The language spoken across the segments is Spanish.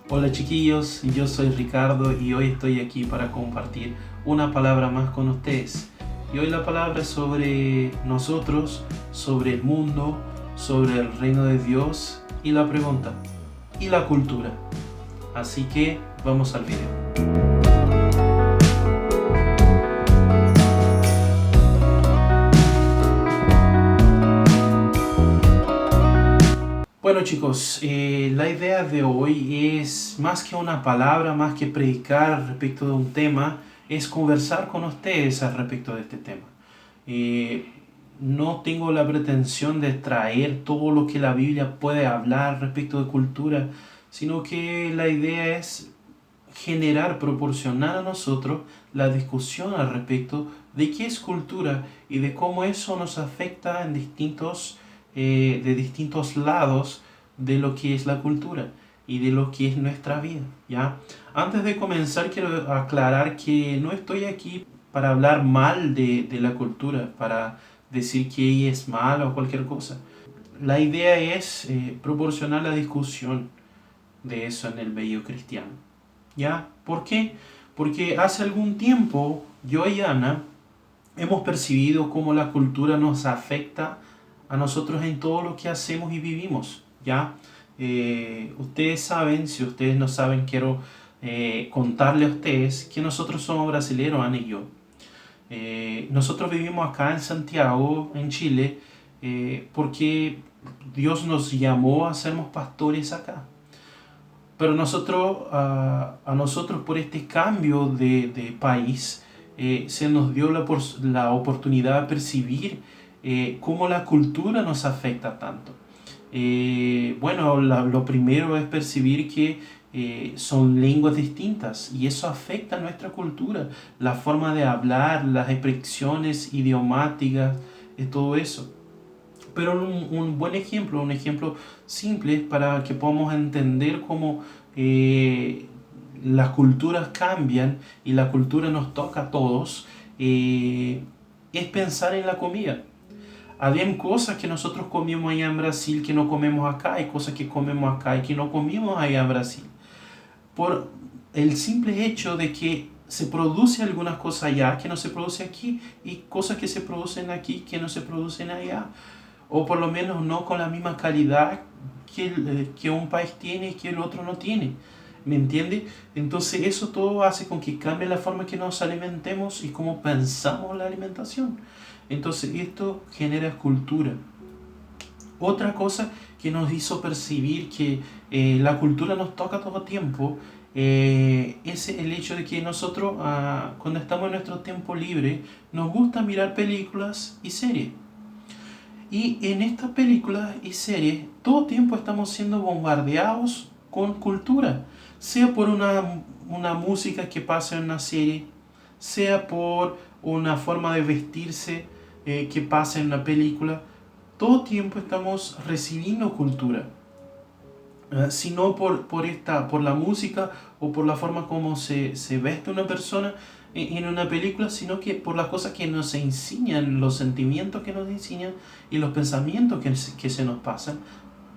Hola chiquillos, yo soy Ricardo y hoy estoy aquí para compartir una palabra más con ustedes. Y hoy la palabra es sobre nosotros, sobre el mundo, sobre el reino de Dios y la pregunta, ¿y la cultura? Así que vamos al video. Bueno chicos, la idea de hoy es más que una palabra, más que predicar respecto de un tema, es conversar con ustedes al respecto de este tema. Eh, no tengo la pretensión de traer todo lo que la Biblia puede hablar respecto de cultura, sino que la idea es generar, proporcionar a nosotros la discusión al respecto de qué es cultura y de cómo eso nos afecta en de distintos lados de lo que es la cultura y de lo que es nuestra vida, ¿ya? Antes de comenzar quiero aclarar que no estoy aquí para hablar mal de la cultura, para decir que ella es mala o cualquier cosa. La idea es proporcionar la discusión de eso en el medio cristiano. ¿Ya? ¿Por qué? Porque hace algún tiempo yo y Ana hemos percibido cómo la cultura nos afecta a nosotros en todo lo que hacemos y vivimos. ¿Ya? Ustedes saben, si ustedes no saben, quiero contarle a ustedes que nosotros somos brasileños, Ana y yo. Nosotros vivimos acá en Santiago, en Chile, porque Dios nos llamó a sermos pastores acá. Pero a nosotros por este cambio de país se nos dio la oportunidad de percibir cómo la cultura nos afecta tanto. Bueno, lo primero es percibir que son lenguas distintas y eso afecta a nuestra cultura, la forma de hablar, las expresiones idiomáticas, todo eso. Pero un buen ejemplo, un ejemplo simple para que podamos entender cómo las culturas cambian y la cultura nos toca a todos, es pensar en la comida. Habían cosas que nosotros comíamos allá en Brasil que no comemos acá, hay cosas que comemos acá y que no comimos allá en Brasil. Por el simple hecho de que se produce algunas cosas allá que no se produce aquí y cosas que se producen aquí que no se producen allá, o por lo menos no con la misma calidad que un país tiene y que el otro no tiene. ¿Me entiende? Entonces eso todo hace con que cambie la forma que nos alimentemos y cómo pensamos la alimentación. Entonces esto genera cultura. Otra cosa que nos hizo percibir que la cultura nos toca todo el tiempo es el hecho de que nosotros cuando estamos en nuestro tiempo libre nos gusta mirar películas y series. Y en estas películas y series todo el tiempo estamos siendo bombardeados con cultura, sea por una música que pasa en una serie, sea por una forma de vestirse que pasa en una película. Todo el tiempo estamos recibiendo cultura, sino por la música o por la forma como se veste una persona en una película, sino que por las cosas que nos enseñan, los sentimientos que nos enseñan y los pensamientos que se nos pasan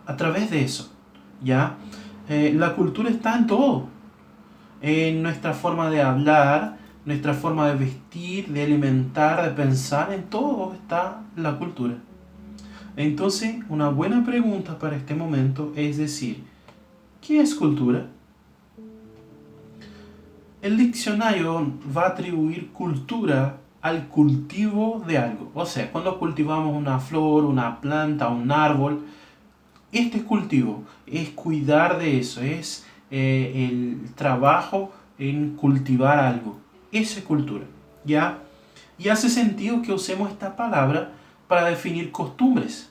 a través de eso. ¿Ya? La cultura está en todo, en nuestra forma de hablar, nuestra forma de vestir, de alimentar, de pensar, en todo está la cultura. Entonces, una buena pregunta para este momento es decir, ¿qué es cultura? El diccionario va a atribuir cultura al cultivo de algo. O sea, cuando cultivamos una flor, una planta, un árbol, este es cultivo, es cuidar de eso, es el trabajo en cultivar algo. Eso es cultura, ¿ya? Y hace sentido que usemos esta palabra para definir costumbres.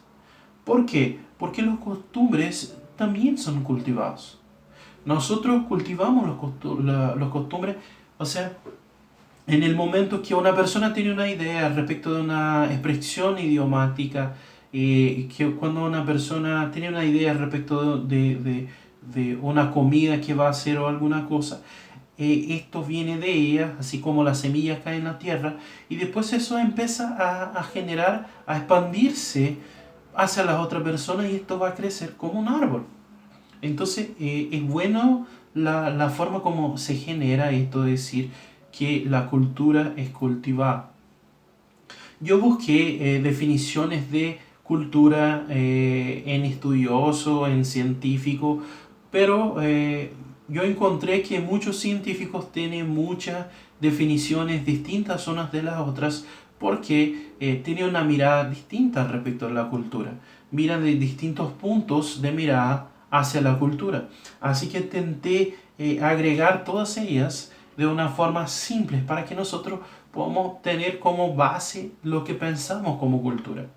¿Por qué? Porque los costumbres también son cultivados. Nosotros cultivamos los costumbres, o sea, en el momento que una persona tiene una idea respecto de una expresión idiomática, que cuando una persona tiene una idea respecto de una comida que va a hacer o alguna cosa, esto viene de ella, así como las semillas caen en la tierra, y después eso empieza a generar, a expandirse hacia las otras personas y esto va a crecer como un árbol. Entonces, es bueno la forma como se genera esto, de decir que la cultura es cultivada. Yo busqué definiciones de cultura en estudioso, en científico, pero yo encontré que muchos científicos tienen muchas definiciones distintas unas de las otras porque tienen una mirada distinta respecto a la cultura. Miran de distintos puntos de mirada hacia la cultura. Así que intenté agregar todas ellas de una forma simple para que nosotros podamos tener como base lo que pensamos como cultura.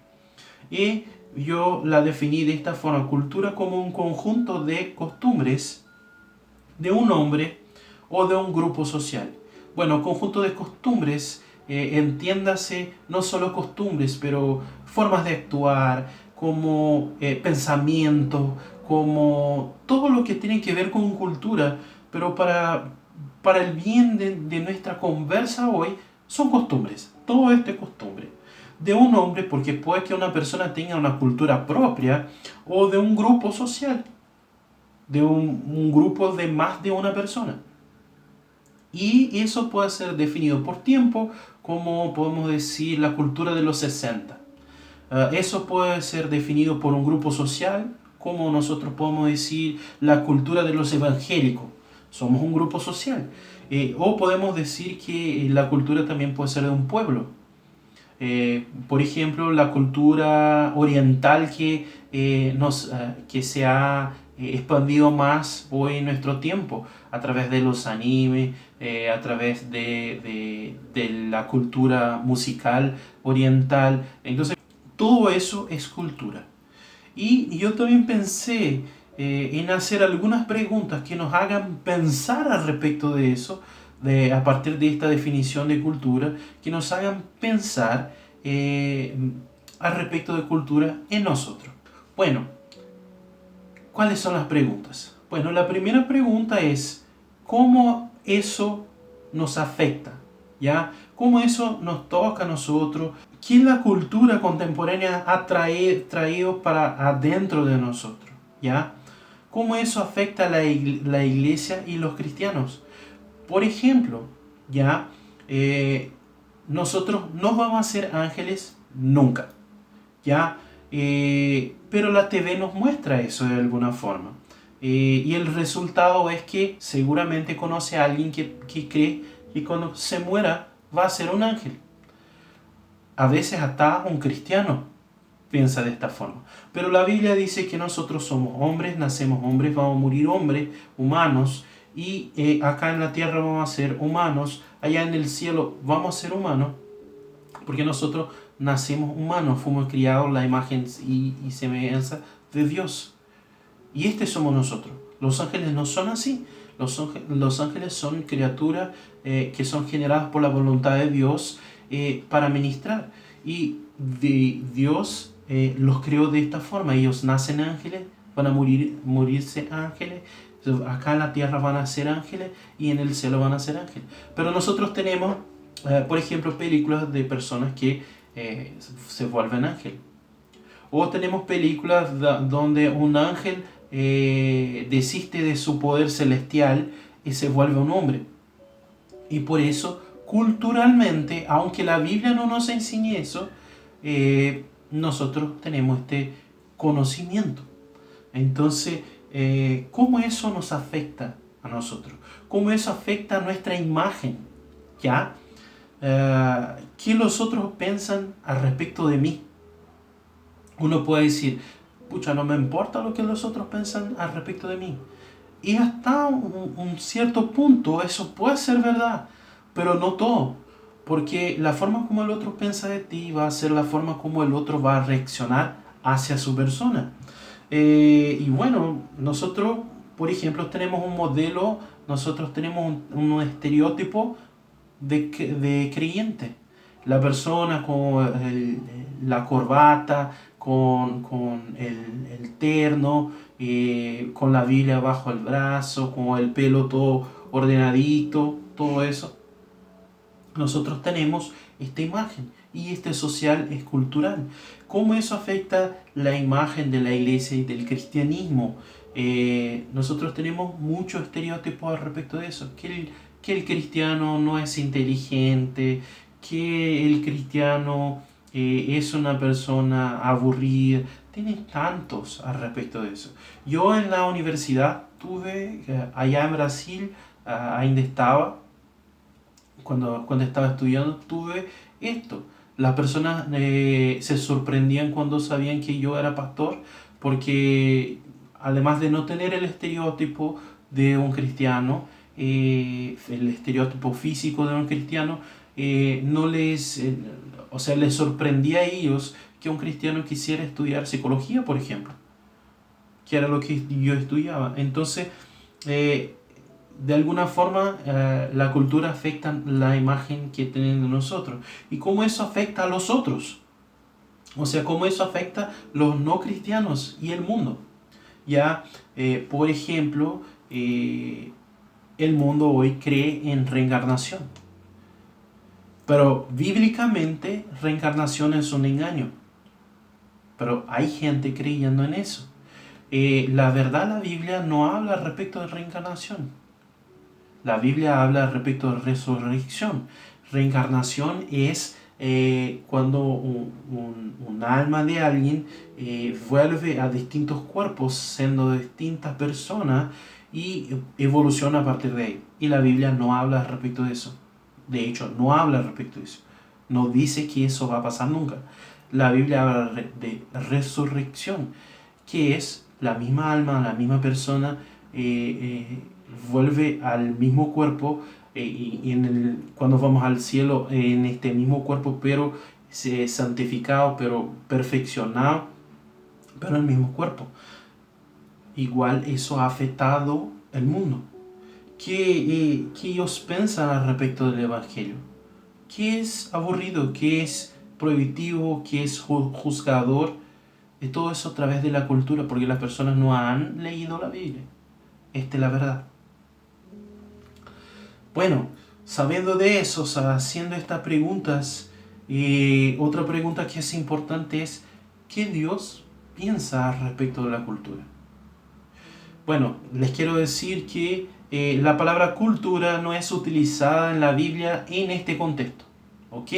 Y yo la definí de esta forma: cultura como un conjunto de costumbres de un hombre o de un grupo social. Bueno, conjunto de costumbres, entiéndase no solo costumbres, pero formas de actuar, como pensamientos, como todo lo que tiene que ver con cultura, pero para el bien de nuestra conversa hoy, son costumbres. Todo esto es costumbre. De un hombre, porque puede que una persona tenga una cultura propia, o de un grupo social, de un grupo de más de una persona. Y eso puede ser definido por tiempo, como podemos decir la cultura de los 60. Eso puede ser definido por un grupo social, como nosotros podemos decir la cultura de los evangélicos. Somos un grupo social. O podemos decir que la cultura también puede ser de un pueblo. Por ejemplo, la cultura oriental que se ha expandido más hoy en nuestro tiempo, a través de los animes, a través de la cultura musical oriental. Entonces, todo eso es cultura. Y yo también pensé en hacer algunas preguntas que nos hagan pensar al respecto de eso, a partir de esta definición de cultura, que nos hagan pensar al respecto de cultura en nosotros. Bueno, ¿cuáles son las preguntas? Bueno, la primera pregunta es: ¿cómo eso nos afecta? ¿Ya? ¿Cómo eso nos toca a nosotros? ¿Qué la cultura contemporánea ha traído para adentro de nosotros? ¿Ya? ¿Cómo eso afecta a la iglesia y los cristianos? Por ejemplo, ¿ya? Nosotros no vamos a ser ángeles nunca, ¿ya? Pero la TV nos muestra eso de alguna forma. Y el resultado es que seguramente conoce a alguien que cree que cuando se muera va a ser un ángel. A veces hasta un cristiano piensa de esta forma. Pero la Biblia dice que nosotros somos hombres, nacemos hombres, vamos a morir hombres, humanos, y acá en la tierra vamos a ser humanos, allá en el cielo vamos a ser humanos, porque nosotros nacemos humanos, fuimos criados en la imagen y semejanza de Dios. Y este somos nosotros. Los ángeles no son así. Los ángeles son criaturas que son generadas por la voluntad de Dios para ministrar. Y Dios los creó de esta forma. Ellos nacen ángeles, van a morirse ángeles. Acá en la tierra van a ser ángeles y en el cielo van a ser ángeles. Pero nosotros tenemos, por ejemplo, películas de personas que se vuelven ángeles. O tenemos películas donde un ángel desiste de su poder celestial y se vuelve un hombre. Y por eso, culturalmente, aunque la Biblia no nos enseñe eso, nosotros tenemos este conocimiento. Entonces, ¿cómo eso nos afecta a nosotros? ¿Cómo eso afecta a nuestra imagen? ¿Ya? ¿Qué los otros piensan al respecto de mí? Uno puede decir: pucha, no me importa lo que los otros piensan al respecto de mí. Y hasta un cierto punto eso puede ser verdad, pero no todo. Porque la forma como el otro piensa de ti va a ser la forma como el otro va a reaccionar hacia su persona. Y bueno, nosotros, por ejemplo, tenemos un modelo, nosotros tenemos un estereotipo de creyente. La persona con la corbata, con el terno, con la Biblia bajo el brazo, con el pelo todo ordenadito, todo eso. Nosotros tenemos esta imagen y este social es cultural. ¿Cómo eso afecta la imagen de la iglesia y del cristianismo? Nosotros tenemos muchos estereotipos al respecto de eso, que el cristiano no es inteligente, que el cristiano es una persona aburrida. Tienen tantos al respecto de eso. Yo en la universidad tuve, allá en Brasil, ainda estaba, cuando estaba estudiando, tuve esto. Las personas se sorprendían cuando sabían que yo era pastor, porque además de no tener el estereotipo de un cristiano, el estereotipo físico de un cristiano, no les, o sea, les sorprendía a ellos que un cristiano quisiera estudiar psicología, por ejemplo, que era lo que yo estudiaba. Entonces, eh, de alguna forma, la cultura afecta la imagen que tienen de nosotros. ¿Y cómo eso afecta a los otros? O sea, cómo eso afecta a los no cristianos y el mundo. Ya, por ejemplo, el mundo hoy cree en reencarnación. Pero bíblicamente, reencarnación es un engaño. Pero hay gente creyendo en eso. La verdad, la Biblia no habla respecto de reencarnación. La Biblia habla respecto de resurrección. Reencarnación es cuando un alma de alguien vuelve a distintos cuerpos, siendo distintas personas, y evoluciona a partir de ahí. Y la Biblia no habla respecto de eso. De hecho, no habla respecto de eso. No dice que eso va a pasar nunca. La Biblia habla de resurrección, que es la misma alma, la misma persona, vuelve al mismo cuerpo, cuando vamos al cielo, en este mismo cuerpo, pero santificado, pero perfeccionado, pero en el mismo cuerpo. Igual eso ha afectado el mundo. ¿Qué ellos piensan al respecto del Evangelio? ¿Qué es aburrido? ¿Qué es prohibitivo? ¿Qué es juzgador? De todo eso a través de la cultura, porque las personas no han leído la Biblia. Esta es la verdad. Bueno, sabiendo de eso, haciendo estas preguntas, otra pregunta que es importante es, ¿qué Dios piensa respecto de la cultura? Bueno, les quiero decir que la palabra cultura no es utilizada en la Biblia en este contexto, ¿ok?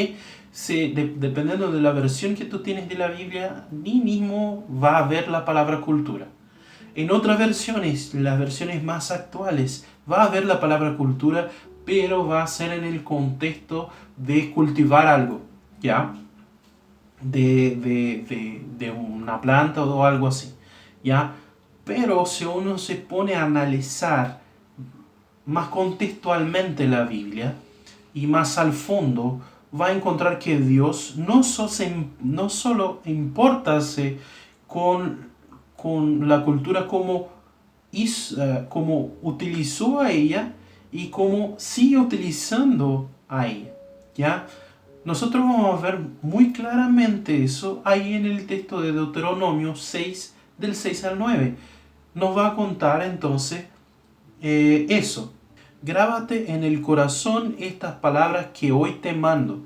Dependiendo de la versión que tú tienes de la Biblia, ni mismo va a haber la palabra cultura. En otras versiones, las versiones más actuales, va a haber la palabra cultura, pero va a ser en el contexto de cultivar algo, ¿ya? De una planta o algo así, ¿ya? Pero si uno se pone a analizar más contextualmente la Biblia y más al fondo, va a encontrar que Dios no solo importase con la cultura como utilizó a ella y como sigue utilizando a ella, ¿ya? Nosotros vamos a ver muy claramente eso ahí en el texto de Deuteronomio 6, del 6 al 9. Nos va a contar entonces eso. Grábate en el corazón estas palabras que hoy te mando.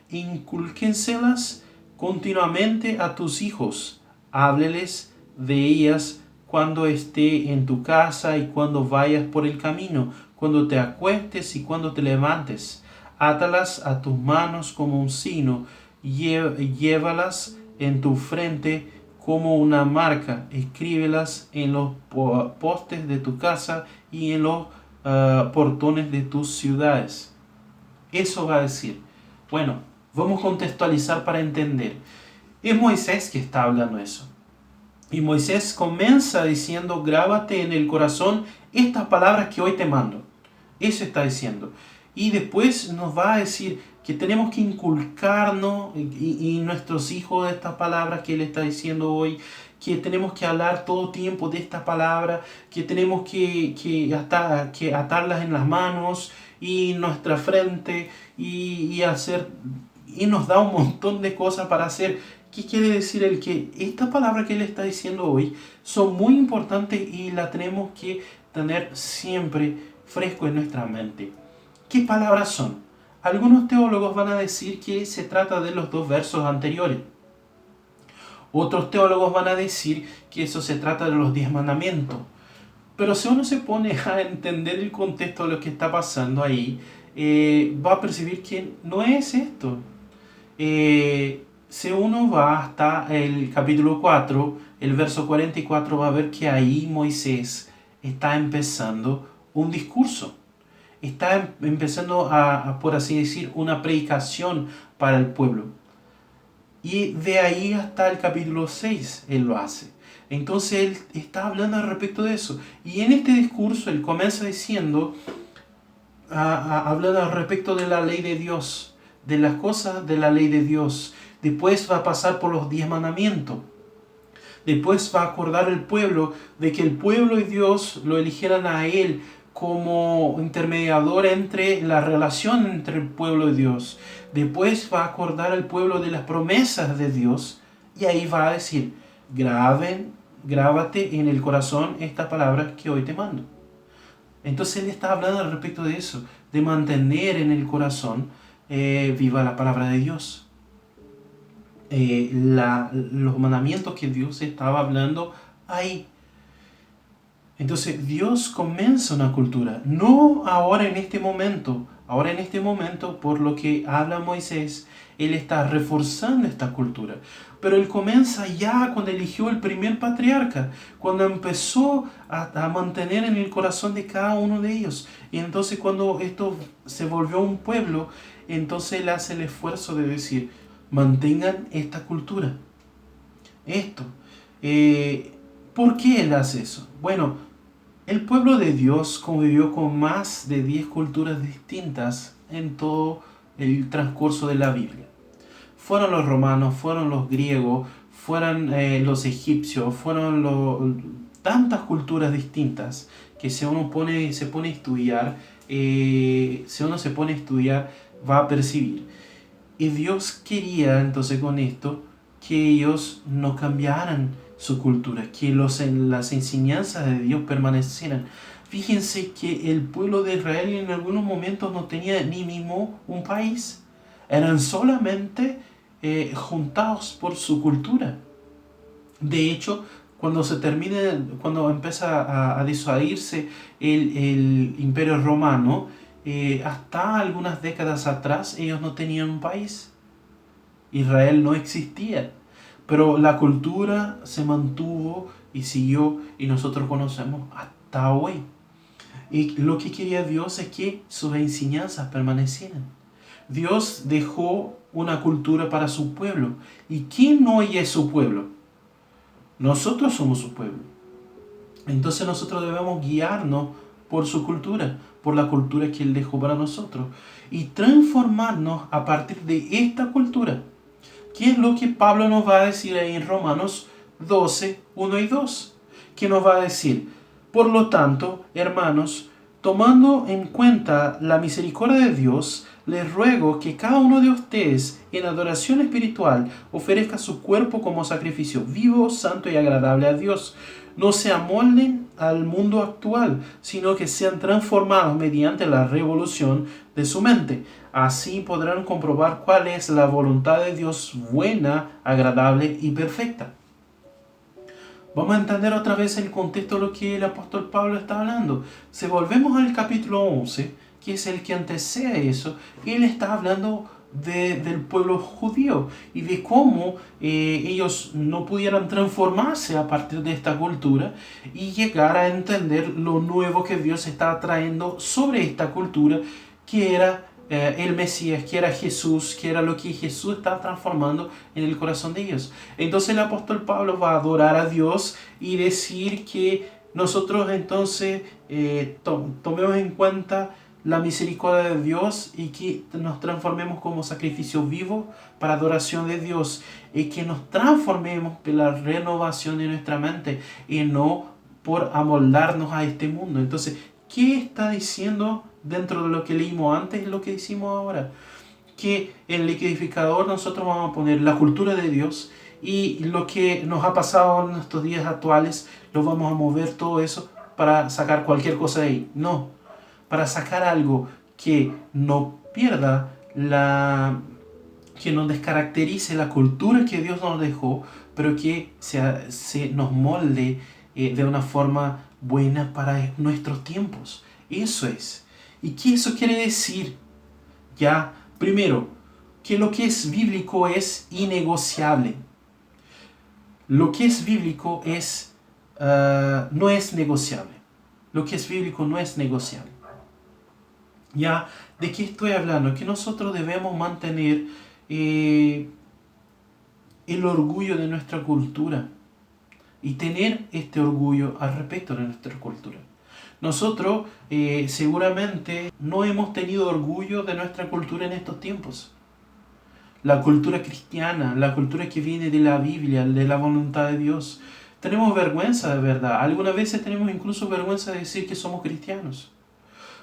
Inculquénselas continuamente a tus hijos. Hábleles de ellas cuando esté en tu casa y cuando vayas por el camino, cuando te acuestes y cuando te levantes. Átalas a tus manos como un sino, llévalas en tu frente como una marca. Escríbelas en los postes de tu casa y en los portones de tus ciudades. Eso va a decir. Bueno, vamos a contextualizar para entender. Es Moisés que está hablando eso. Y Moisés comienza diciendo, grábate en el corazón estas palabras que hoy te mando. Eso está diciendo. Y después nos va a decir que tenemos que inculcarnos y nuestros hijos de estas palabras que él está diciendo hoy, que tenemos que hablar todo tiempo de esta palabra, que tenemos que atarlas en las manos y en nuestra frente y hacer, y nos da un montón de cosas para hacer. ¿Qué quiere decir el que estas palabras que él está diciendo hoy son muy importantes y las tenemos que tener siempre fresco en nuestra mente? ¿Qué palabras son? Algunos teólogos van a decir que se trata de los dos versos anteriores. Otros teólogos van a decir que eso se trata de los 10 mandamientos. Pero si uno se pone a entender el contexto de lo que está pasando ahí, va a percibir que no es esto. Si uno va hasta el capítulo 4, el verso 44, va a ver que ahí Moisés está empezando un discurso. Está empezando por así decir, una predicación para el pueblo. Y de ahí hasta el capítulo 6 él lo hace. Entonces él está hablando al respecto de eso. Y en este discurso él comienza diciendo, hablando al respecto de la ley de Dios, de las cosas de la ley de Dios. Después va a pasar por los 10 mandamientos. Después va a acordar al pueblo de que el pueblo y Dios lo eligieran a él como intermediador entre la relación entre el pueblo y Dios. Después va a acordar al pueblo de las promesas de Dios y ahí va a decir, grábate en el corazón estas palabras que hoy te mando. Entonces él está hablando al respecto de eso, de mantener en el corazón viva la palabra de Dios. Los mandamientos que Dios estaba hablando ahí. Entonces Dios comienza una cultura, no ahora en este momento. Ahora en este momento, por lo que habla Moisés, él está reforzando esta cultura. Pero él comienza ya cuando eligió el primer patriarca, cuando empezó a mantener en el corazón de cada uno de ellos. Y entonces cuando esto se volvió un pueblo, entonces él hace el esfuerzo de decir, mantengan esta cultura. Esto. ¿Por qué él hace eso? Bueno, el pueblo de Dios convivió con más de 10 culturas distintas en todo el transcurso de la Biblia. Fueron los romanos, fueron los griegos, fueron los egipcios, fueron tantas culturas distintas que si uno se pone a estudiar, va a percibir. Y Dios quería entonces con esto que ellos no cambiaran su cultura, que las enseñanzas de Dios permanecieran. Fíjense que el pueblo de Israel en algunos momentos no tenía ni mismo un país. Eran solamente juntados por su cultura. De hecho, cuando empieza a disuadirse el Imperio Romano, hasta algunas décadas atrás ellos no tenían un país. Israel no existía. Pero la cultura se mantuvo y siguió y nosotros conocemos hasta hoy. Y lo que quería Dios es que sus enseñanzas permanecieran. Dios dejó una cultura para su pueblo. ¿Y quién hoy es su pueblo? Nosotros somos su pueblo. Entonces nosotros debemos guiarnos por su cultura, por la cultura que Él dejó para nosotros. Y transformarnos a partir de esta cultura. ¿Qué es lo que Pablo nos va a decir ahí en Romanos 12, 1 y 2? ¿Qué nos va a decir? Por lo tanto, hermanos, tomando en cuenta la misericordia de Dios, les ruego que cada uno de ustedes en adoración espiritual ofrezca su cuerpo como sacrificio vivo, santo y agradable a Dios. No se amolden al mundo actual, sino que sean transformados mediante la revolución de su mente. Así podrán comprobar cuál es la voluntad de Dios buena, agradable y perfecta. Vamos a entender otra vez el contexto de lo que el apóstol Pablo está hablando. Si volvemos al capítulo 11, que es el que antecede eso, él está hablando del pueblo judío y de cómo ellos no pudieran transformarse a partir de esta cultura y llegar a entender lo nuevo que Dios está trayendo sobre esta cultura, que era el Mesías, que era Jesús, que era lo que Jesús estaba transformando en el corazón de ellos. Entonces el apóstol Pablo va a adorar a Dios y decir que nosotros entonces tomemos en cuenta la misericordia de Dios y que nos transformemos como sacrificio vivo para adoración de Dios y que nos transformemos por la renovación de nuestra mente y no por amoldarnos a este mundo. Entonces, ¿qué está diciendo dentro de lo que leímos antes y lo que decimos ahora? Que en el liquidificador nosotros vamos a poner la cultura de Dios y lo que nos ha pasado en estos días actuales, lo vamos a mover todo eso para sacar cualquier cosa de ahí. No, para sacar algo que no pierda que nos descaracterice la cultura que Dios nos dejó, pero que se nos molde de una forma buena para nuestros tiempos. Eso es. ¿Y qué eso quiere decir? Ya, primero, que lo que es bíblico es innegociable. Lo que es bíblico no es negociable. Lo que es bíblico no es negociable. ¿Ya? ¿De qué estoy hablando? Que nosotros debemos mantener el orgullo de nuestra cultura y tener este orgullo al respecto de nuestra cultura. Nosotros seguramente no hemos tenido orgullo de nuestra cultura en estos tiempos. La cultura cristiana, la cultura que viene de la Biblia, de la voluntad de Dios. Tenemos vergüenza de verdad. Algunas veces tenemos incluso vergüenza de decir que somos cristianos.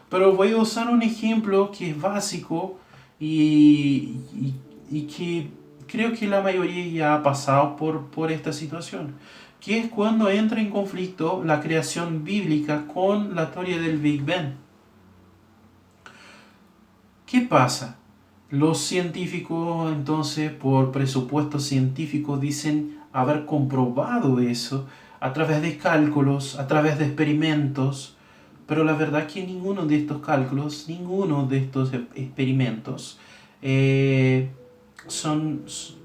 Pero voy a usar un ejemplo que es básico y que creo que la mayoría ya ha pasado por esta situación, que es cuando entra en conflicto la creación bíblica con la teoría del Big Bang. ¿Qué pasa? Los científicos, entonces, por presupuesto científico, dicen haber comprobado eso a través de cálculos, a través de experimentos, pero la verdad es que ninguno de estos cálculos, ninguno de estos experimentos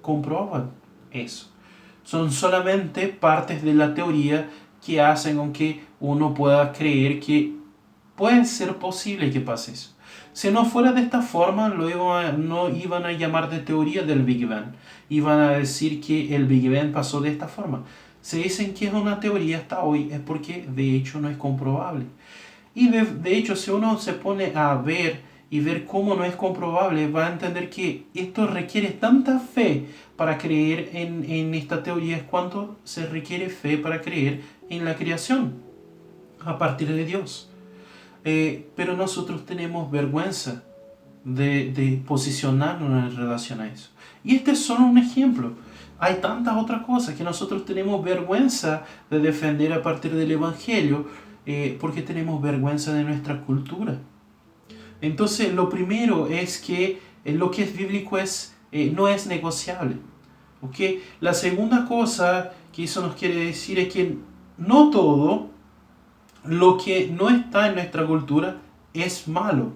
comprueban eso. Son solamente partes de la teoría que hacen con que uno pueda creer que puede ser posible que pase eso. Si no fuera de esta forma, no iban a llamar de teoría del Big Bang. Iban a decir que el Big Bang pasó de esta forma. Si dicen que es una teoría hasta hoy, es porque de hecho no es comprobable. Y de hecho, si uno se pone a ver cómo no es comprobable, va a entender que esto requiere tanta fe para creer en esta teoría cuanto se requiere fe para creer en la creación a partir de Dios. Pero nosotros tenemos vergüenza de posicionarnos en relación a eso. Y este es solo un ejemplo. Hay tantas otras cosas que nosotros tenemos vergüenza de defender a partir del Evangelio porque tenemos vergüenza de nuestra cultura. Entonces, lo primero es que lo que es bíblico no es negociable. ¿Okay? La segunda cosa que eso nos quiere decir es que no todo lo que no está en nuestra cultura es malo.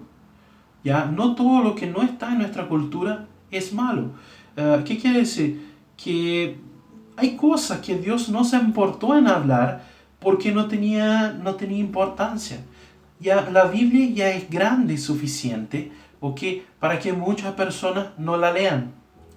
¿Ya? No todo lo que no está en nuestra cultura es malo. ¿Qué quiere decir? Que hay cosas que Dios no se importó en hablar porque no tenía importancia. Ya, la Biblia ya es grande y suficiente, ¿okay? Para que muchas personas no la lean.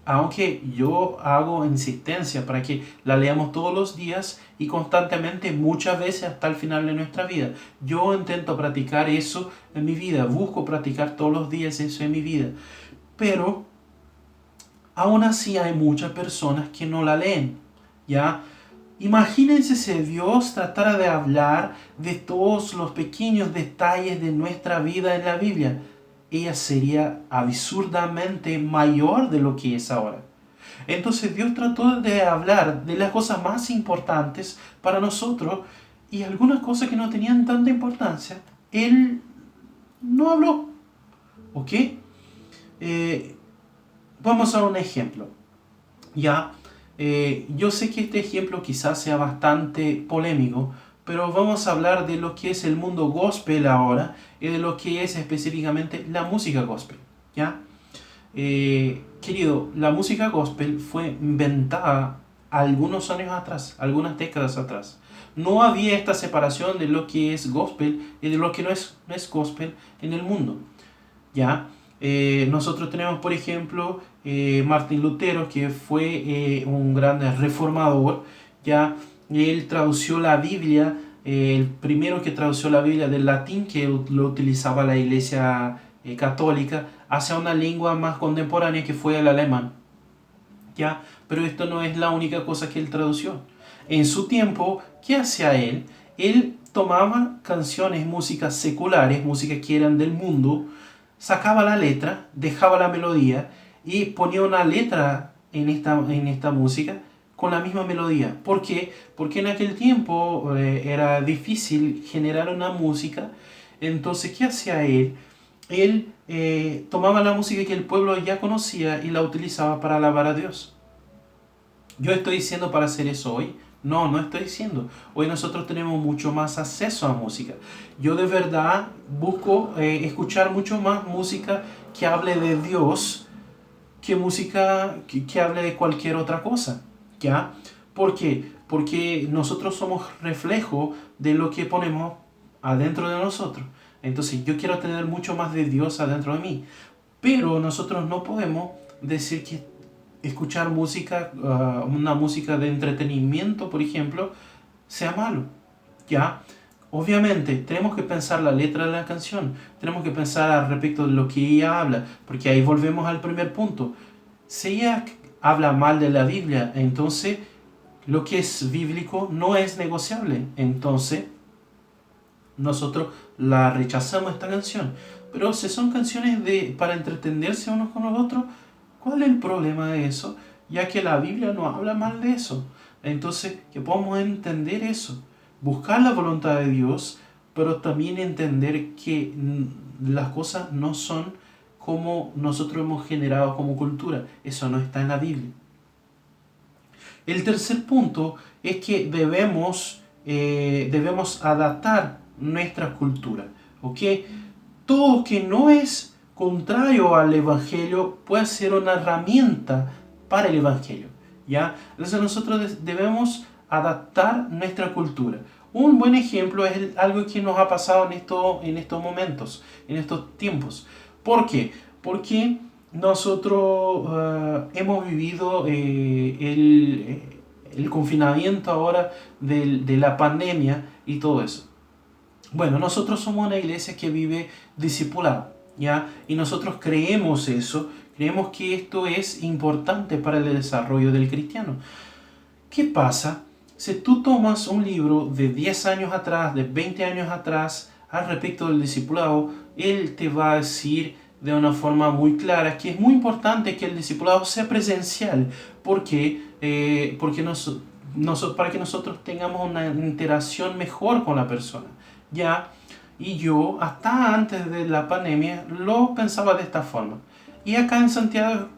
Aunque yo hago insistencia para que la leamos todos los días y constantemente, muchas veces hasta el final de nuestra vida. Yo intento practicar eso en mi vida, busco practicar todos los días eso en mi vida. Pero aún así hay muchas personas que no la leen, ¿ya? Imagínense si Dios tratara de hablar de todos los pequeños detalles de nuestra vida en la Biblia. Ella sería absurdamente mayor de lo que es ahora. Entonces Dios trató de hablar de las cosas más importantes para nosotros y algunas cosas que no tenían tanta importancia, Él no habló. ¿Ok? Vamos a un ejemplo. Ya. Yo sé que este ejemplo quizás sea bastante polémico, pero vamos a hablar de lo que es el mundo gospel ahora y de lo que es específicamente la música gospel, ¿ya? Querido, la música gospel fue inventada algunos años atrás, algunas décadas atrás. No había esta separación de lo que es gospel y de lo que no es gospel en el mundo, ¿ya? Nosotros tenemos, por ejemplo, Martín Lutero, que fue un gran reformador. Ya él tradució la Biblia, el primero que tradució la Biblia del latín, que lo utilizaba la Iglesia católica, hacia una lengua más contemporánea, que fue el alemán. ¿Ya? Pero esto no es la única cosa que él tradució. En su tiempo, ¿qué hacía él? Él tomaba canciones, músicas seculares, músicas que eran del mundo, sacaba la letra, dejaba la melodía y ponía una letra en esta música con la misma melodía. ¿Por qué? Porque en aquel tiempo era difícil generar una música. Entonces, ¿qué hacía él? Él tomaba la música que el pueblo ya conocía y la utilizaba para alabar a Dios. ¿Yo estoy diciendo para hacer eso hoy? No, no estoy diciendo. Hoy nosotros tenemos mucho más acceso a música. Yo de verdad busco escuchar mucho más música que hable de Dios que música que hable de cualquier otra cosa. ¿Ya? ¿Por qué? Porque nosotros somos reflejo de lo que ponemos adentro de nosotros. Entonces yo quiero tener mucho más de Dios adentro de mí. Pero nosotros no podemos decir que escuchar música, una música de entretenimiento, por ejemplo, sea malo. ¿Ya? Obviamente, tenemos que pensar la letra de la canción, tenemos que pensar al respecto de lo que ella habla, porque ahí volvemos al primer punto. Si ella habla mal de la Biblia, entonces lo que es bíblico no es negociable. Entonces, nosotros la rechazamos esta canción. Pero si son canciones para entretenerse unos con los otros, ¿cuál es el problema de eso? Ya que la Biblia no habla mal de eso. Entonces, que podamos entender eso. Buscar la voluntad de Dios, pero también entender que las cosas no son como nosotros hemos generado como cultura. Eso no está en la Biblia. El tercer punto es que debemos adaptar nuestra cultura. ¿Ok? Todo que no es contrario al Evangelio puede ser una herramienta para el Evangelio. ¿Ya? Entonces nosotros debemos adaptar nuestra cultura. Un buen ejemplo es algo que nos ha pasado en estos momentos, en estos tiempos. ¿Por qué? Porque nosotros hemos vivido el confinamiento ahora de la pandemia y todo eso. Bueno, nosotros somos una iglesia que vive discipulado, ¿ya? Y nosotros creemos eso, creemos que esto es importante para el desarrollo del cristiano. ¿Qué pasa si tú tomas un libro de 10 años atrás, de 20 años atrás, al respecto del discipulado? Él te va a decir de una forma muy clara que es muy importante que el discipulado sea presencial. ¿Por qué? Porque para que nosotros tengamos una interacción mejor con la persona. ¿Ya? Y yo, hasta antes de la pandemia, lo pensaba de esta forma. Y acá en Santiago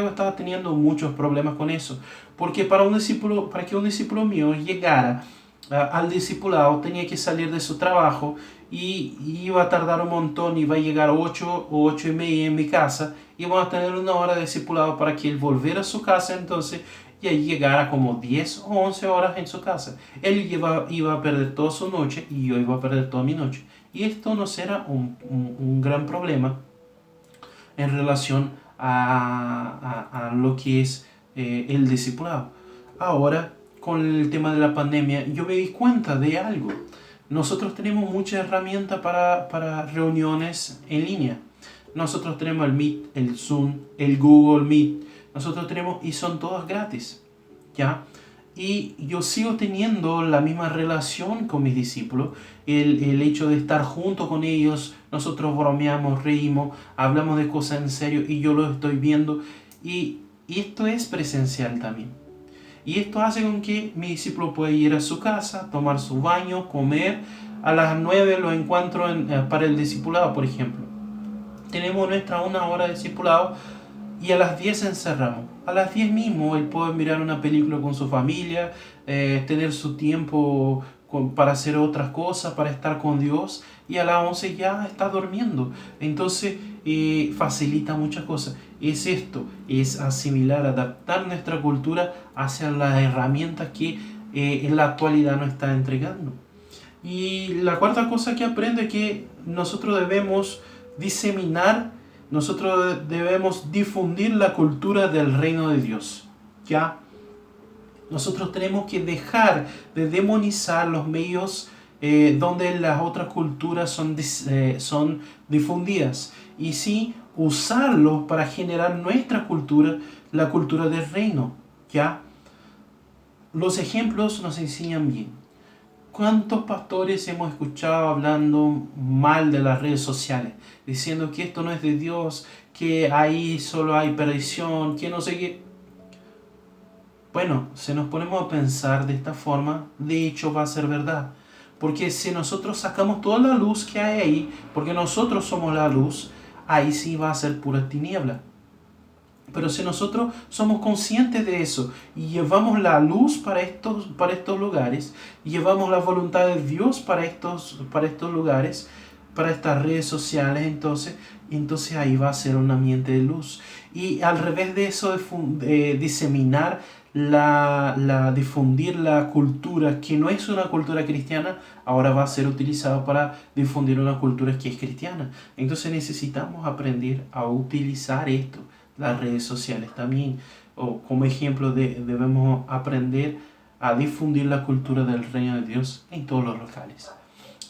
estaba teniendo muchos problemas con eso. Porque para que un discípulo mío llegara al discipulado, tenía que salir de su trabajo y iba a tardar un montón, iba a llegar a 8 o 8 y media en mi casa, y iba a tener una hora de discipulado para que él volviera a su casa entonces y ahí llegara como 10 o 11 horas en su casa. Él iba a perder toda su noche y yo iba a perder toda mi noche. Y esto no será un gran problema en relación a lo que es el discipulado. Ahora, con el tema de la pandemia, yo me di cuenta de algo. Nosotros tenemos muchas herramientas para reuniones en línea. Nosotros tenemos el Meet, el Zoom, el Google Meet. Nosotros tenemos, y son todas gratis, ¿ya? Y yo sigo teniendo la misma relación con mis discípulos. El hecho de estar junto con ellos, nosotros bromeamos, reímos, hablamos de cosas en serio y yo los estoy viendo. Y esto es presencial también. Y esto hace con que mi discípulo pueda ir a su casa, tomar su baño, comer. A las 9 lo encuentro para el discipulado, por ejemplo. Tenemos nuestra 1 hora de discipulado y a las 10 encerramos. A las 10 mismo él puede mirar una película con su familia, tener su tiempo para hacer otras cosas, para estar con Dios, y a las 11 ya está durmiendo. Entonces facilita muchas cosas. Es esto, es asimilar, adaptar nuestra cultura hacia las herramientas que en la actualidad nos está entregando. Y la cuarta cosa que aprende es que nosotros debemos diseminar, nosotros debemos difundir la cultura del reino de Dios. ¿Ya? Nosotros tenemos que dejar de demonizar los medios donde las otras culturas son difundidas, y sí usarlos para generar nuestra cultura, la cultura del reino. ¿Ya? Los ejemplos nos enseñan bien. ¿Cuántos pastores hemos escuchado hablando mal de las redes sociales? Diciendo que esto no es de Dios, que ahí solo hay perdición, que no sé qué. Bueno, si nos ponemos a pensar de esta forma, de hecho va a ser verdad. Porque si nosotros sacamos toda la luz que hay ahí, porque nosotros somos la luz, ahí sí va a ser pura tiniebla. Pero si nosotros somos conscientes de eso y llevamos la luz para estos lugares, y llevamos la voluntad de Dios para estos lugares, para estas redes sociales, entonces ahí va a ser un ambiente de luz. Y al revés de eso, diseminar difundir la cultura que no es una cultura cristiana, ahora va a ser utilizado para difundir una cultura que es cristiana. Entonces necesitamos aprender a utilizar esto, las redes sociales también, o como ejemplo debemos aprender a difundir la cultura del reino de Dios en todos los locales.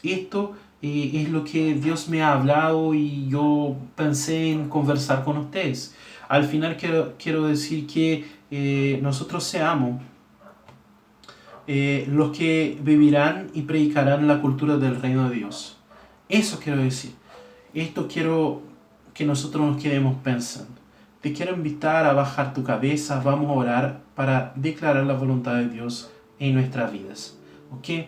Esto es lo que Dios me ha hablado y yo pensé en conversar con ustedes. Al final quiero decir que nosotros seamos los que vivirán y predicarán la cultura del reino de Dios. Eso quiero decir. Esto quiero que nosotros nos quedemos pensando. Te quiero invitar a bajar tu cabeza, vamos a orar para declarar la voluntad de Dios en nuestras vidas. ¿Ok?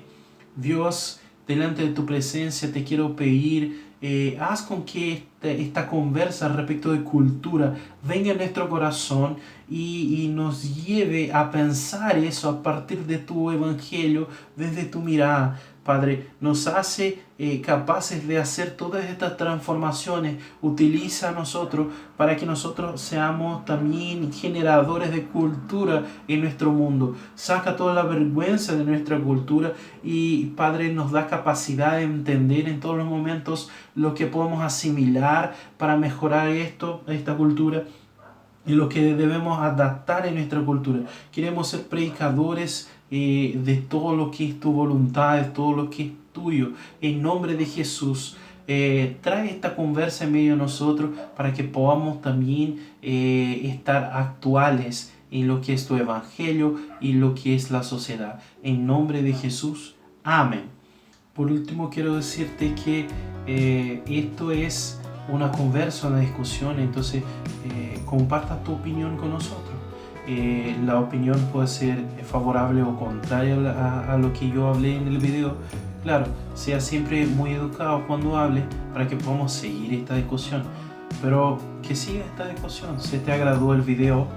Dios, delante de tu presencia te quiero pedir, haz con que esta conversa respecto de cultura venga a nuestro corazón y nos lleve a pensar eso a partir de tu evangelio, desde tu mirada. Padre, nos hace capaces de hacer todas estas transformaciones. Utiliza a nosotros para que nosotros seamos también generadores de cultura en nuestro mundo. Saca toda la vergüenza de nuestra cultura y, Padre, nos da capacidad de entender en todos los momentos lo que podemos asimilar para mejorar esta cultura, y lo que debemos adaptar en nuestra cultura. Queremos ser predicadores de todo lo que es tu voluntad, de todo lo que es tuyo. En nombre de Jesús, trae esta conversa en medio de nosotros para que podamos también estar actuales en lo que es tu evangelio y lo que es la sociedad. En nombre de Jesús. Amén. Por último, quiero decirte que esto es una conversa, una discusión, entonces comparta tu opinión con nosotros. La opinión puede ser favorable o contraria a lo que yo hablé en el video. Claro, sea siempre muy educado cuando hable para que podamos seguir esta discusión. Pero que siga esta discusión. Si te agradó el video,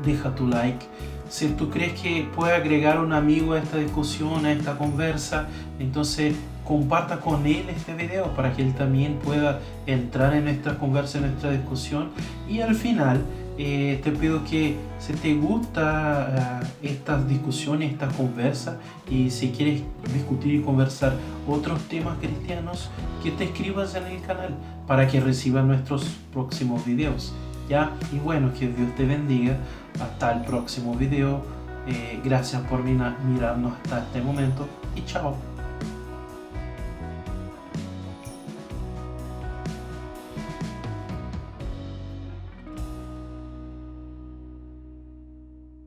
deja tu like. Si tú crees que puede agregar un amigo a esta discusión, a esta conversa, entonces comparta con él este video para que él también pueda entrar en nuestra conversa, en nuestra discusión. Y al final te pido que si te gusta estas discusiones, estas conversas, y si quieres discutir y conversar otros temas cristianos, que te inscribas en el canal para que recibas nuestros próximos videos. ¿Ya? Y bueno, que Dios te bendiga. Hasta el próximo video. Gracias por mirarnos hasta este momento y chao.